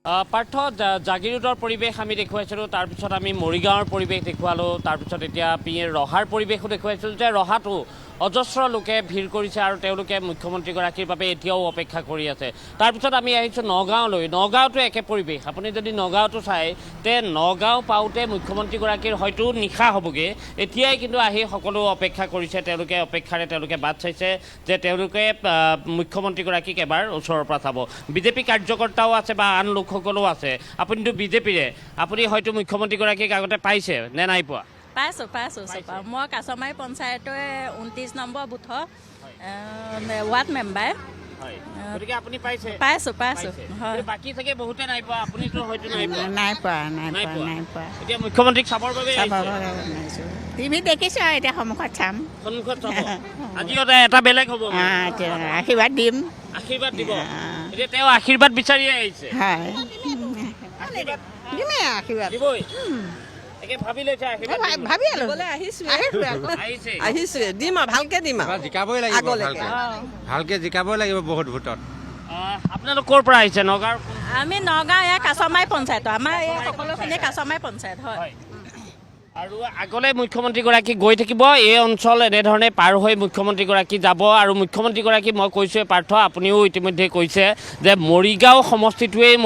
পাৰ্থ জাগিৰোডৰ পৰিৱেশ আমি দেখুৱাইছিলোঁ, তাৰপিছত আমি মৰিগাঁৱৰ পৰিৱেশ দেখুৱালোঁ, তাৰপিছত এতিয়া ৰহাৰ পৰিৱেশো দেখুৱাইছিলোঁ যে ৰহাটো অজস্ৰ লোকে ভিৰ কৰিছে আৰু তেওঁলোকে মুখ্যমন্ত্ৰীগৰাকীৰ বাবে এতিয়াও অপেক্ষা কৰি আছে। তাৰপিছত আমি আহিছোঁ নগাঁৱলৈ। নগাঁৱতো একে পৰিৱেশ। আপুনি যদি নগাঁৱতো চায় তে নগাঁও পাওঁতে মুখ্যমন্ত্ৰীগৰাকীৰ হয়তো নিশা হ'বগৈ। এতিয়াই কিন্তু আহি সকলো অপেক্ষা কৰিছে, তেওঁলোকে অপেক্ষাৰে তেওঁলোকে বাট চাইছে যে তেওঁলোকে মুখ্যমন্ত্ৰীগৰাকীক এবাৰ ওচৰৰ পৰা চাব। বিজেপি কাৰ্যকৰ্তাও আছে বা আন লোকসকলেও আছে। আপুনিতো বিজেপিৰে, আপুনি হয়তো মুখ্যমন্ত্ৰীগৰাকীক আগতে পাইছে নে নাই পোৱা? পাইছোঁ মই কাছমাৰী পঞ্চায়তৰ 29 নম্বৰ বুথৰ ৱাৰ্ড মেম্বাৰ। গতিকে আপুনি পাইছে? পাইছোঁ হয়। বাকী চাগে বহুতে নাই পোৱা, আপুনিতো হয়তো নাই পোৱা। এতিয়া মুখ্যমন্ত্ৰীক চাবৰ বাবে টিভিত দেখিছোঁ আৰু এতিয়া সন্মুখত চাম। আজি এটা বেলেগ হ'ব, আশীৰ্বাদ দিম। আশীৰ্বাদ দিব। এতিয়া তেওঁ আশীৰ্বাদ বিচাৰিয়ে আহিছে। হয়, দিমেই আশীৰ্বাদ দিবই। ভাবি লৈছে ভাবি আহিছোৱে দিম আৰু ভালকে দিম আৰু জিকাবই লাগিব, ভালকে জিকাবই লাগিব বহুত ভোটত। আপোনালোক ক'ৰ পৰা আহিছে? নগাঁৱৰ? আমি নগাঁও এয়া কাছমাৰী পঞ্চায়তৰ, আমাৰ এই সকলোখিনি কাছমাৰী পঞ্চায়ত হয়। আৰু আগলৈ মুখ্যমন্ত্ৰীগৰাকী গৈ থাকিব, এই অঞ্চল এনেধৰণে পাৰ হৈ মুখ্যমন্ত্ৰীগৰাকী যাব। আৰু মুখ্যমন্ত্ৰীগৰাকী মই কৈছোঁৱে পাৰ্থ, আপুনিও ইতিমধ্যে কৈছে যে মৰিগাঁও সমষ্টিটোৱেই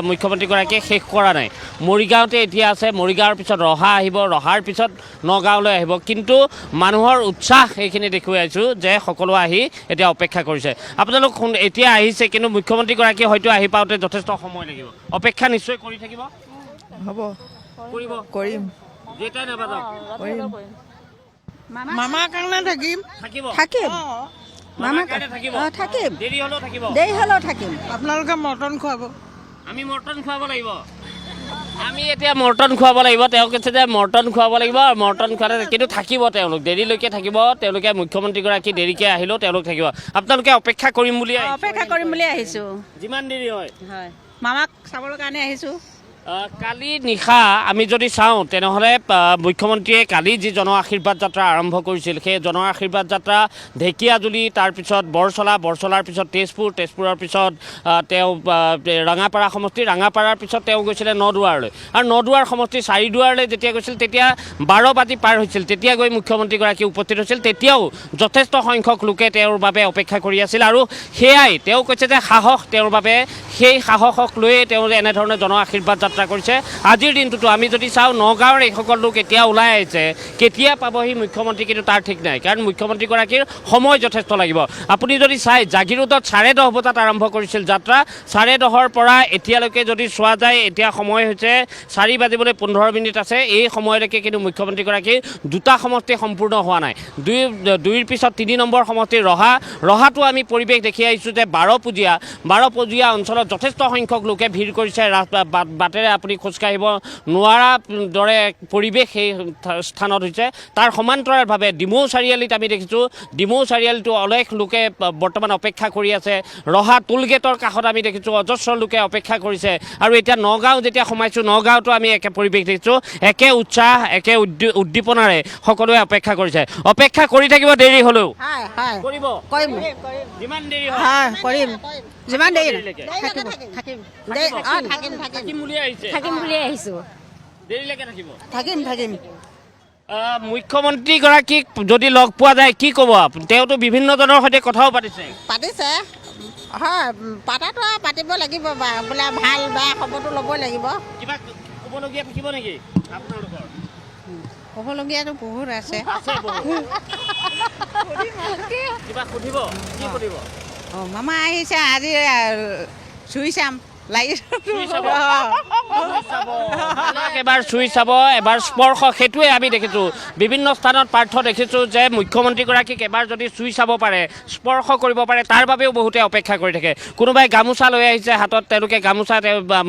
মুখ্যমন্ত্ৰীগৰাকীয়ে শেষ কৰা নাই। মৰিগাঁৱতে এতিয়া আছে, মৰিগাঁৱৰ পিছত ৰহা আহিব, ৰহাৰ পিছত নগাঁৱলৈ আহিব। কিন্তু মানুহৰ উৎসাহ এইখিনি দেখুৱাইছোঁ যে সকলো আহি এতিয়া অপেক্ষা কৰিছে। আপোনালোক এতিয়া আহিছে, কিন্তু মুখ্যমন্ত্ৰীগৰাকী হয়তো আহি পাওঁতে যথেষ্ট সময় লাগিব। অপেক্ষা নিশ্চয় কৰি থাকিব? হ'ব, কৰিম। মামাৰ কাৰণে থাকিম। দেৰি হ'লেও থাকিম। আপোনালোকে মটন খুৱাব। আমি মটন খুৱাব লাগিব। আমি এতিয়া মটন খুৱাব লাগিব। তেওঁ কৈছে যে মটন খুৱাব লাগিব, আৰু মটন খুৱালে কিন্তু থাকিব তেওঁলোক, দেৰিলৈকে থাকিব। তেওঁলোকে মুখ্যমন্ত্ৰীগৰাকী দেৰিকৈ আহিলেও তেওঁলোক থাকিব। আপোনালোকে অপেক্ষা কৰিম বুলি আহিছোঁ। যিমান দেৰি হয় মামাক চাবৰ কাৰণে আহিছোঁ। কালি নিশা আমি যদি চাওঁ তেনেহ'লে মুখ্যমন্ত্ৰীয়ে কালি যি জন আশীৰ্বাদ যাত্ৰা আৰম্ভ কৰিছিল, সেই জন আশীৰ্বাদ যাত্ৰা ঢেকীয়াজুলি, তাৰপিছত বৰচলাৰ পিছত তেজপুৰৰ পিছত তেওঁ ৰঙাপাৰা সমষ্টি, ৰঙাপাৰাৰ পিছত তেওঁ গৈছিলে নদুৱাৰলৈ, আৰু নদুৱাৰ সমষ্টি চাৰিদুৱাৰলৈ যেতিয়া গৈছিল তেতিয়া 12 বাজি পাৰ হৈছিল। তেতিয়া গৈ মুখ্যমন্ত্ৰীগৰাকী উপস্থিত হৈছিল। তেতিয়াও যথেষ্ট সংখ্যক লোকে তেওঁৰ বাবে অপেক্ষা কৰি আছিল। আৰু সেয়াই তেওঁ কৈছে যে সাহস তেওঁৰ বাবে, সেই সাহসক লৈয়ে তেওঁ এনেধৰণে জন আশীৰ্বাদ যাত্ৰা কৰিছে। আজিৰ দিনটোতো আমি যদি চাওঁ নগাঁৱৰ এইসকল লোক এতিয়া ওলাই আহিছে, কেতিয়া পাবহি মুখ্যমন্ত্ৰী কিন্তু তাৰ ঠিক নাই, কাৰণ মুখ্যমন্ত্ৰীগৰাকীৰ সময় যথেষ্ট লাগিব। আপুনি যদি চায় জাগিৰোডত 10:30 বজাত আৰম্ভ কৰিছিল যাত্ৰা, 10:30 পৰা এতিয়ালৈকে যদি চোৱা যায় এতিয়া সময় হৈছে 4 বাজিবলৈ 15 মিনিট আছে। এই সময়লৈকে কিন্তু মুখ্যমন্ত্ৰীগৰাকীৰ 2টা সমষ্টি সম্পূৰ্ণ হোৱা নাই। 2ৰ পিছত 3 নম্বৰ সমষ্টি ৰহাটো আমি পৰিৱেশ দেখি আহিছোঁ যে 12পূজীয়া অঞ্চলত যথেষ্ট সংখ্যক লোকে ভিৰ কৰিছে। বাটেৰে আপুনি খোজকাঢ়িব নোৱাৰা দৰে পৰিৱেশ সেই স্থানত হৈছে। তাৰ সমান্তৰালভাৱে ডিমৌ চাৰিআলিত আমি দেখিছোঁ, ডিমৌ চাৰিআলিতো অলেখ লোকে বৰ্তমান অপেক্ষা কৰি আছে। ৰহা টোলগেটৰ কাষত আমি দেখিছোঁ অজস্ৰ লোকে অপেক্ষা কৰিছে। আৰু এতিয়া নগাঁও যেতিয়া সোমাইছোঁ, নগাঁৱতো আমি একে পৰিৱেশ দেখিছোঁ, একে উৎসাহ, একে উদ্দীপনাৰে সকলোৱে অপেক্ষা কৰিছে। অপেক্ষা কৰি থাকিব দেৰি হ'লেও। যিমান দেৰি হয় কৰিম, যিমান দেৰি থাকিম বুলি আহিছোঁ। দেৰিলৈকে থাকিম। মুখ্যমন্ত্ৰীগৰাকীক যদি লগ পোৱা যায় কি ক'ব? তেওঁতো বিভিন্নজনৰ সৈতে কথাও পাতিছে। হয়, পাতিব লাগিব, বোলে ভাল বেয়া খবৰটো ল'বই লাগিব। কিবা ক'বলগীয়া থাকিব নেকি আপোনালোকৰ? ক'বলগীয়াতো বহুত আছে। কিবা সুধিব? কি সুধিব? মামা আহিছে, আজি চুই চাম, এবাৰ চুই চাব, এবাৰ স্পৰ্শ, সেইটোৱে আমি দেখিছোঁ। বিভিন্ন স্থানত পাৰ্থ দেখিছোঁ যে মুখ্যমন্ত্ৰীগৰাকীক এবাৰ যদি চুই চাব পাৰে, স্পৰ্শ কৰিব পাৰে, তাৰ বাবেও বহুতে অপেক্ষা কৰি থাকে। কোনোবাই গামোচা লৈ আহিছে হাতত, তেওঁলোকে গামোচা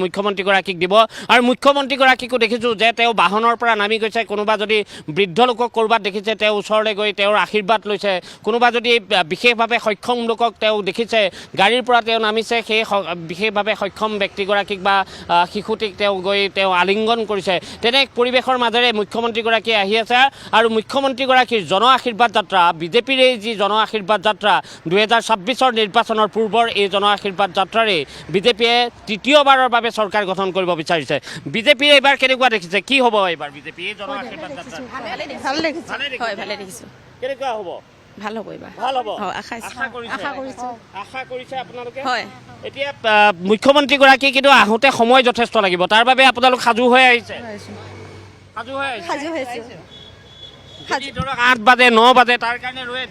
মুখ্যমন্ত্ৰীগৰাকীক দিব। আৰু মুখ্যমন্ত্ৰীগৰাকীকো দেখিছোঁ যে তেওঁ বাহনৰ পৰা নামি গৈছে। কোনোবা যদি বৃদ্ধ লোকক ক'ৰবাত দেখিছে তেওঁ ওচৰলৈ গৈ তেওঁৰ আশীৰ্বাদ লৈছে। কোনোবা যদি বিশেষভাৱে সক্ষম লোকক তেওঁ দেখিছে গাড়ীৰ পৰা তেওঁ নামিছে, সেই বিশেষভাৱে সক্ষম সক্ষম ব্যক্তিগৰাকীক বা শিশুটিক তেওঁ গৈ তেওঁ আলিংগন কৰিছে। তেনে এক পৰিৱেশৰ মাজেৰে মুখ্যমন্ত্ৰীগৰাকী আহি আছে আৰু মুখ্যমন্ত্ৰীগৰাকীৰ জন আশীৰ্বাদ যাত্ৰা, বিজেপিৰ এই যি জন আশীৰ্বাদ যাত্ৰা 2026 নিৰ্বাচনৰ পূৰ্বৰ এই জন আশীৰ্বাদ যাত্ৰাৰে বিজেপিয়ে তৃতীয়বাৰৰ বাবে চৰকাৰ গঠন কৰিব বিচাৰিছে। বিজেপিয়ে এইবাৰ কেনেকুৱা দেখিছে, কি হ'ব এইবাৰ বিজেপি এই জন আশীৰ্বাদ যাত্ৰা? ভাল দেখিছোঁ, হয় ভালে দেখিছোঁ, কেনেকুৱা হ'ব? ভাল হ'ব এইবাৰ, ভাল হ'ব, আশা কৰিছে আপোনালোকে? হয়। এতিয়া মুখ্যমন্ত্ৰীগৰাকী কিন্তু আহোঁতে সময় যথেষ্ট লাগিব, তাৰ বাবে আপোনালোক সাজু হৈ আহিছে? সাজু হৈ আহিছে? যদি ধৰক 8 বাজে 9 বাজে তাৰ কাৰণে ৰৈ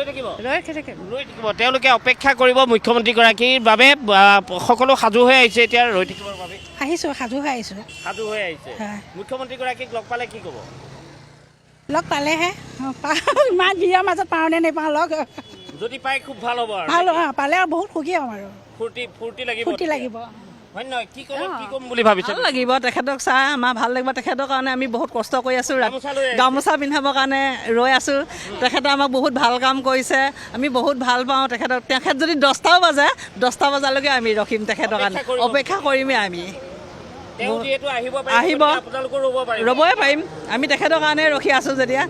থাকিব। তেওঁলোকে অপেক্ষা কৰিব মুখ্যমন্ত্ৰীগৰাকীৰ বাবে, সকলো সাজু হৈ আহিছে এতিয়া ৰৈ থাকিবৰ বাবে? সাজু হৈ আহিছোঁ। মুখ্যমন্ত্ৰীগৰাকীক লগ পালে কি ক'ব? লগ পালেহে ইমান ভিৰৰ মাজত পাওঁ নে নেপাওঁ লগ, যদি পাই খুব ভাল হ'ব আৰু ভাল পালে আৰু বহুত সুখী হ'ম আৰু ফূৰ্তি লাগিব। হয় নহয়, কি ক'ম বুলি ভাবিছে? ভাল লাগিব তেখেতক চাই, আমাৰ ভাল লাগিব। তেখেতৰ কাৰণে আমি বহুত কষ্ট কৰি আছোঁ, গামোচা পিন্ধাবৰ কাৰণে ৰৈ আছোঁ। তেখেতে আমাক বহুত ভাল কাম কৰিছে, আমি বহুত ভাল পাওঁ তেখেতক। তেখেত যদি 10টা বাজে 10টা বজালৈকে আমি ৰখিম তেখেতৰ কাৰণে, অপেক্ষা কৰিমেই আমি। আহিব, ৰ'বই পাৰিম, আমি তেখেতৰ কাৰণে ৰখি আছোঁ যেতিয়া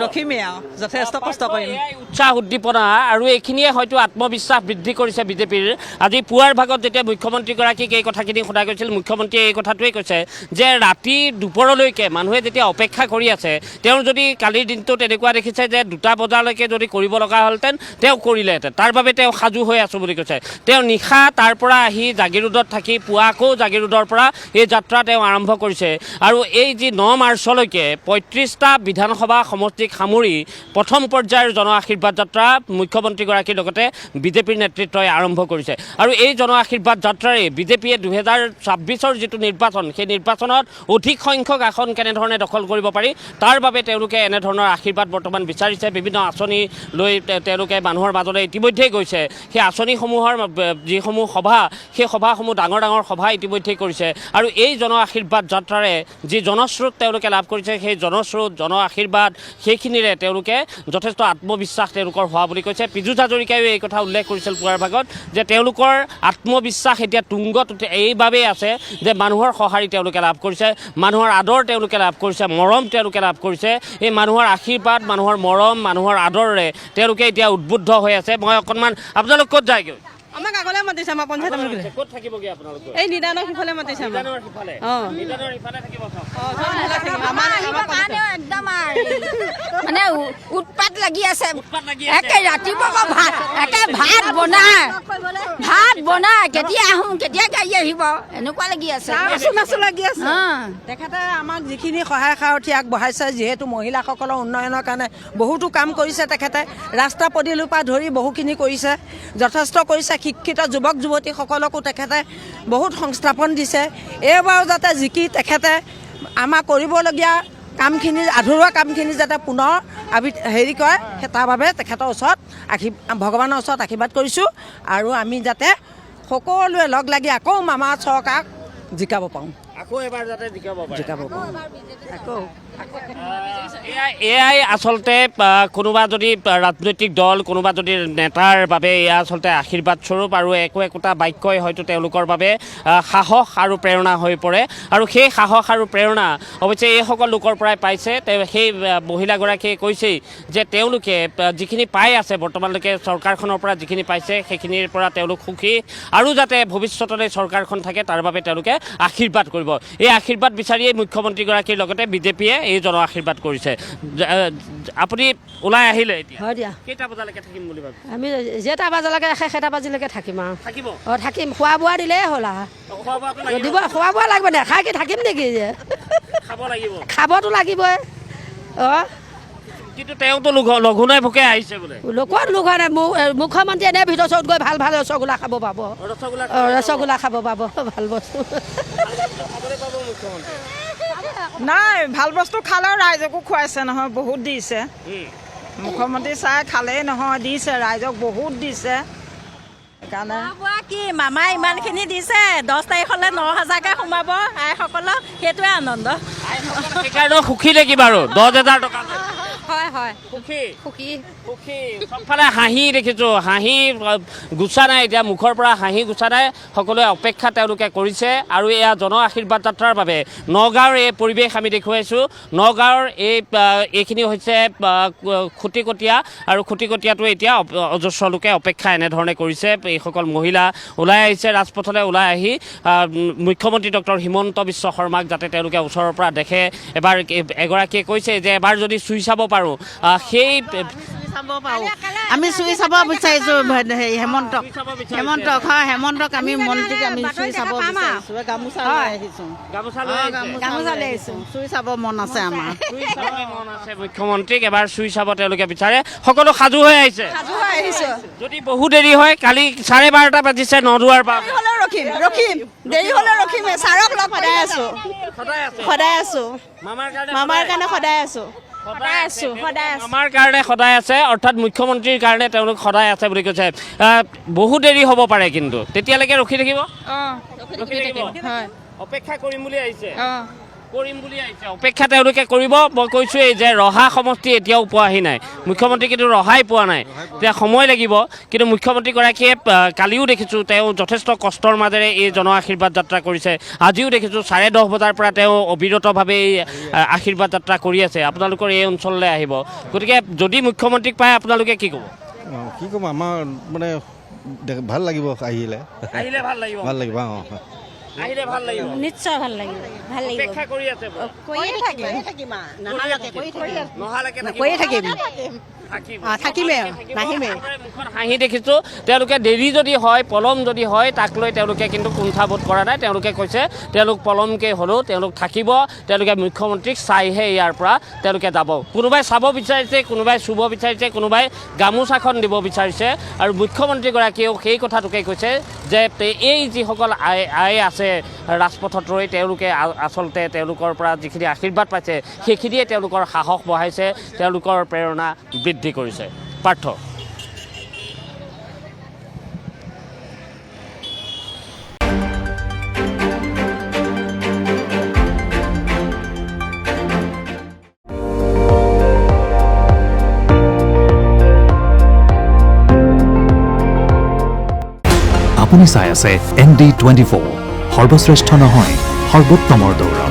ৰখিমেই আৰু যথেষ্ট কষ্ট কৰিম। উৎসাহ উদ্দীপনা আৰু এইখিনিয়ে হয়তো আত্মবিশ্বাস বৃদ্ধি কৰিছে বিজেপিৰ। আজি পুৱাৰ ভাগত যেতিয়া মুখ্যমন্ত্ৰীগৰাকীক এই কথাখিনি সোধা গৈছিল, মুখ্যমন্ত্ৰীয়ে এই কথাটোৱেই কৈছে যে ৰাতি দুপৰলৈকে মানুহে যেতিয়া অপেক্ষা কৰি আছে, তেওঁৰ যদি কালিৰ দিনটো তেনেকুৱা দেখিছে যে 2টা বজালৈকে যদি কৰিব লগা হ'লহেঁতেন তেওঁ কৰিলেহেঁতেন, তাৰ বাবে তেওঁ সাজু হৈ আছোঁ বুলি কৈছে। তেওঁ নিশা তাৰ পৰা আহি জাগিৰোডত থাকি পুৱা আকৌ জাগিৰোডৰ পৰা এই যাত্ৰা তেওঁ আৰম্ভ কৰিছে। আৰু এই যি 9 মাৰ্চলৈকে 35টা বিধানসভা সমষ্টিক সামৰি প্ৰথম পৰ্যায়ৰ জন আশীৰ্বাদ যাত্ৰা মুখ্যমন্ত্ৰীগৰাকীৰ লগতে বিজেপিৰ নেতৃত্বই আৰম্ভ কৰিছে। আৰু এই জন আশীৰ্বাদ যাত্ৰাৰে বিজেপিয়ে 2026 যিটো নিৰ্বাচন, সেই নিৰ্বাচনত অধিক সংখ্যক আসন কেনেধৰণে দখল কৰিব পাৰি তাৰ বাবে তেওঁলোকে এনেধৰণৰ আশীৰ্বাদ বৰ্তমান বিচাৰিছে। বিভিন্ন আঁচনি লৈ তেওঁলোকে মানুহৰ মাজলৈ ইতিমধ্যেই গৈছে। সেই আঁচনিসমূহৰ যিসমূহ সভা, সেই সভাসমূহ ডাঙৰ সভা ইতিমধ্যেই কৰিছে। আৰু এই জন আশীৰ্বাদ যাত্ৰাৰে যি জনস্ৰোত তেওঁলোকে লাভ কৰিছে, সেই জনস্ৰোত, জন আশীৰ্বাদ, সেইখিনিৰে তেওঁলোকে যথেষ্ট আত্মবিশ্বাস তেওঁলোকৰ হোৱা বুলি কৈছে। পীযুষ হাজৰিকায়ো এই কথা উল্লেখ কৰিছিল পুৱাৰ ভাগত যে তেওঁলোকৰ আত্মবিশ্বাস এতিয়া তুংগত এইবাবেই আছে যে মানুহৰ সঁহাৰি তেওঁলোকে লাভ কৰিছে, মানুহৰ আদৰ তেওঁলোকে লাভ কৰিছে, মৰম তেওঁলোকে লাভ কৰিছে। এই মানুহৰ আশীৰ্বাদ, মানুহৰ মৰম, মানুহৰ আদৰেৰে তেওঁলোকে এতিয়া উদ্বুদ্ধ হৈ আছে। মই অকণমান, আপোনালোক ক'ত যায়গৈ? আমাক আগলে মাতিছে, আমাৰ পঞ্চায়ত ক'ত থাকিবগৈ আপোনালোক? এই নিদানৰ সিফালে মাতিছে। নিদানৰ সিফালে থাকিব চব। একদম মানে উৎপাত লাগি আছে, একে ৰাতিপুৱা ভাত বনাই কেতিয়া আহোঁ, কেতিয়া গাড়ী আহিব, এনেকুৱা লাগি আছে, নাচো লাগি আছে। তেখেতে আমাক যিখিনি সহায় সাৰথি আগবঢ়াইছে, যিহেতু মহিলাসকলৰ উন্নয়নৰ কাৰণে বহুতো কাম কৰিছে তেখেতে, ৰাস্তা পদূলিৰ পৰা ধৰি বহুখিনি কৰিছে, যথেষ্ট কৰিছে। শিক্ষিত যুৱক যুৱতীসকলকো তেখেতে বহুত সংস্থাপন দিছে। এইবাৰো যাতে জিকি তেখেতে আমাৰ কৰিবলগীয়া কামখিনি, আধৰুৱা কামখিনি যাতে পুনৰ হেৰি কৰে, তাৰ বাবে তেখেতৰ ওচৰত ভগৱানৰ ওচৰত আশীৰ্বাদ কৰিছোঁ। আৰু আমি যাতে সকলোৱে লগ লাগি আকৌ মামা চৰকাৰক জিকাব পাৰোঁ, আকৌ এবাৰ যাতে জিকাব পাৰোঁ। আকৌ এয়াই আচলতে কোনোবা যদি ৰাজনৈতিক দল, কোনোবা যদি নেতাৰ বাবে এয়া আচলতে আশীৰ্বাদ স্বৰূপ আৰু একোটা বাক্যই হয়তো তেওঁলোকৰ বাবে সাহস আৰু প্ৰেৰণা হৈ পৰে। আৰু সেই সাহস আৰু প্ৰেৰণা অৱশ্যে এইসকল লোকৰ পৰাই পাইছে। সেই মহিলাগৰাকীয়ে কৈছেই যে তেওঁলোকে যিখিনি পাই আছে বৰ্তমানলৈকে চৰকাৰখনৰ পৰা যিখিনি পাইছে সেইখিনিৰ পৰা তেওঁলোক সুখী, আৰু যাতে ভৱিষ্যতলৈ চৰকাৰখন থাকে তাৰ বাবে তেওঁলোকে আশীৰ্বাদ কৰিব। এই আশীৰ্বাদ বিচাৰিয়েই মুখ্যমন্ত্ৰীগৰাকীৰ লগতে বিজেপিয়ে এই জন আশীৰ্বাদ কৰিছে। আপুনি ওলাই আহিলে এতিয়া? হয় দিয়া। কেইটা বজালৈকে থাকিম বুলি ভাবিছে? আমি যেটা বাজালৈকে ৰাখে সেটা বাজিলৈকে থাকিম আৰু। থাকিব? থাকিম, খোৱা বোৱা দিলেই হ'ল আৰু। দিব, খোৱা বোৱা লাগিব, নেখাই কি থাকিম নেকি? খাব লাগিব, খাবতো লাগিবই। কিন্তু তেওঁতো লঘোণে ভোকে আহিছে বোলে। ক'ত লঘোণে? মুখ্যমন্ত্ৰী এনে ভিতৰ চৰত গৈ ভাল ৰসগোল্লা খাব পাব, ৰসগোল্লা খাব পাব, ভাল বস্তু নাই, ভাল বস্তু খালেও ৰাইজকো খুৱাইছে নহয়, বহুত দিছে। মুখ্যমন্ত্ৰী চাই খালেই নহয়, দিছে ৰাইজক, বহুত দিছে। সেইকাৰণে কি মামাই ইমানখিনি দিছে, 10 তাৰিখলৈ 9,000কৈ সোমাব আইসকলক, সেইটোৱে আনন্দ। সেইকাৰণে সুখী নেকি বাৰু? 10,000 টকা হয় হয় সুখী সুখী সুখী চবফালে হাঁহি দেখিছোঁ হাঁহি গুচা নাই এতিয়া মুখৰ পৰা হাঁহি গুচা নাই সকলোৱে অপেক্ষা তেওঁলোকে কৰিছে আৰু এয়া জন আশীৰ্বাদ যাত্ৰাৰ বাবে নগাঁৱৰ এই পৰিৱেশ আমি দেখুৱাইছোঁ নগাঁৱৰ এইখিনি হৈছে খুটিকটীয়া আৰু খুটিকটীয়াটো এতিয়া অজস্ৰ লোকে অপেক্ষা এনেধৰণে কৰিছে এইসকল মহিলা ওলাই আহিছে ৰাজপথলৈ ওলাই আহি মুখ্যমন্ত্ৰী ডক্টৰ হিমন্ত বিশ্ব শৰ্মাক যাতে তেওঁলোকে ওচৰৰ পৰা দেখে এবাৰ এগৰাকীয়ে কৈছে যে এবাৰ যদি চুই চাব পাৰোঁ সেই আমি চুই চাব বিচাৰিছোঁ হেমন্তক হেমন্তক আমি মন্ত্ৰীক আমি চুই চাব বিচাৰিছোঁ গামোচা লৈ আহিছোঁ গামোচা লৈ আহিছোঁ চুই চাব মন আছে আমাৰ মুখ্যমন্ত্ৰীক এবাৰ চুই চাব তেওঁলোকে বিচাৰে সকলো সাজু হৈ আহিছে যদি বহু দেৰি হয় কালি 12:30 বাজিছে নদুৱাৰ পৰা ৰখিম দেৰি হ'লে ৰখিমেই ছাৰক লগ সদায় আছোঁ মামাৰ কাৰণে সদায় আছোঁ আমাৰ কাৰণে সদায় আছে অৰ্থাৎ মুখ্যমন্ত্ৰীৰ কাৰণে তেওঁলোক সদায় আছে বুলি কৈছে বহু দেৰি হ'ব পাৰে কিন্তু তেতিয়ালৈকে ৰখি থাকিব অপেক্ষা কৰিম বুলি আহিছে অপেক্ষা তেওঁলোকে কৰিব মই কৈছোঁৱেই যে ৰহা সমষ্টি এতিয়াও পোৱাহি নাই মুখ্যমন্ত্ৰী কিন্তু ৰহাই পোৱা নাই এতিয়া সময় লাগিব কিন্তু মুখ্যমন্ত্ৰীগৰাকীয়ে কালিও দেখিছোঁ তেওঁ যথেষ্ট কষ্টৰ মাজেৰে এই জন আশীৰ্বাদ যাত্ৰা কৰিছে আজিও দেখিছোঁ 10:30 বজাৰ পৰা তেওঁ অবিৰতভাৱে এই আশীৰ্বাদ যাত্ৰা কৰি আছে আপোনালোকৰ এই অঞ্চললৈ আহিব গতিকে যদি মুখ্যমন্ত্ৰীক পায় আপোনালোকে কি ক'ব কি ক'ম আমাৰ মানে ভাল লাগিব আহিলে ভাল লাগিব আহিলে ভাল লাগিব নিশ্চয় ভাল লাগিব অপেক্ষা কৰি আছে মুখত হাঁহি দেখিছোঁ তেওঁলোকে দেৰি যদি হয় পলম যদি হয় তাক লৈ তেওঁলোকে কিন্তু কুণ্ঠাবোধ কৰা নাই তেওঁলোকে কৈছে তেওঁলোক পলমকৈ হ'লেও তেওঁলোক থাকিব তেওঁলোকে মুখ্যমন্ত্ৰীক চাইহে ইয়াৰ পৰা তেওঁলোকে যাব কোনোবাই চাব বিচাৰিছে কোনোবাই চুব বিচাৰিছে কোনোবাই গামোচাখন দিব বিচাৰিছে আৰু মুখ্যমন্ত্ৰীগৰাকীয়েও সেই কথাটোকে কৈছে যে এই যিসকল আই আছে ৰাজপথত ৰৈ তেওঁলোকে আচলতে তেওঁলোকৰ পৰা যিখিনি আশীৰ্বাদ পাইছে সেইখিনিয়ে তেওঁলোকৰ সাহস বঢ়াইছে তেওঁলোকৰ প্ৰেৰণা বৃদ্ধি কৰিছে পাৰ্থ আপুনি চাই আছে ND24 সৰ্বশ্ৰেষ্ঠ নহয় সৰ্বোত্তমৰ দৌৰ